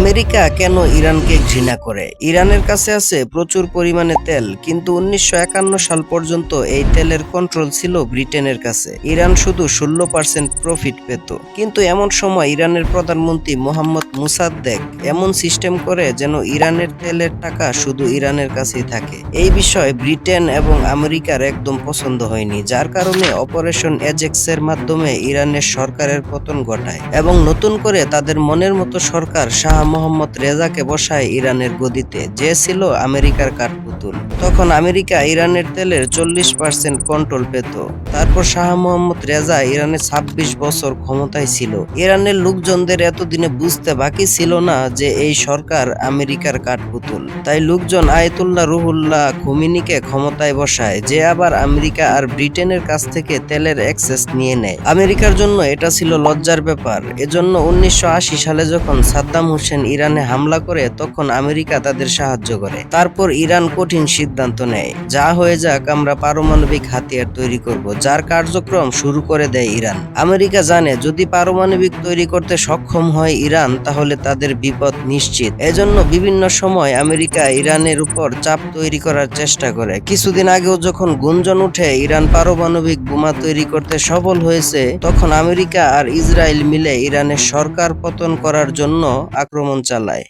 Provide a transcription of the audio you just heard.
America কেন ইরানকে ঘৃণা করে? ইরানের কাছে আছে প্রচুর পরিমাণে তেল, কিন্তু 1951 সাল পর্যন্ত এই তেলের কন্ট্রোল ছিল ব্রিটেনের কাছে। ইরান শুধু 16% প্রফিট পেত। কিন্তু এমন সময় ইরানের প্রধানমন্ত্রী মোহাম্মদ মুসাদ্দেক এমন সিস্টেম করে যেন ইরানের তেলের টাকা শুধু ইরানের কাছেই থাকে। এই বিষয় ব্রিটেন এবং আমেরিকার একদম পছন্দ হয়নি, যার কারণে অপারেশন এজেক্সের মাধ্যমে ইরানের সরকারের পতন ঘটায় এবং নতুন করে তাদের মনের মতো সরকার শাহ মোহাম্মদ রেজাকে বসায় ইরানের গদিতে, যে ছিল আমেরিকার কাঠপুতুল। তখন আমেরিকা ইরানের তেলের 40% কন্ট্রোল পেত। তারপর শাহ মোহাম্মদ রেজা ইরানে 26 বছর ক্ষমতায় ছিল। ইরানের লোকজনদের এতদিনে বুঝতে বাকি ছিল না যে এই সরকার আমেরিকার কাঠপুতুল। তাই লোকজন আয়াতুল্লাহ রুহুল্লাহ খুমিনিকে ক্ষমতায় বসায়, যে আবার আমেরিকা আর ব্রিটেনের কাছ থেকে তেলের অ্যাক্সেস নিয়ে নেয়। আমেরিকার জন্য এটা ছিল লজ্জার ব্যাপার। এজন্য 1980 সালে যখন সাদ্দাম হোসেন ইরানে হামলা করে, তখন আমেরিকা তাদের সাহায্য করে। তারপর ইরান কঠিন সিদ্ধান্ত নেয়, যা হয়ে যাক, আমরা পারমাণবিক হাতিয়ার তৈরি করব, যার কার্যক্রম শুরু করে দেয় ইরান। আমেরিকা জানে যদি পারমাণবিক তৈরি করতে সক্ষম হয় ইরান, তাহলে তাদের বিপদ নিশ্চিত। এজন্য বিভিন্ন সময় আমেরিকা ইরানের উপর চাপ তৈরি করার চেষ্টা করে। কিছুদিন আগেও যখন গুঞ্জন উঠে ইরান পারমাণবিক বোমা তৈরি করতে সফল হয়েছে, তখন আমেরিকা আর ইসরায়েল মিলে ইরানের সরকার পতন করার জন্য আক্রমণ চালায়।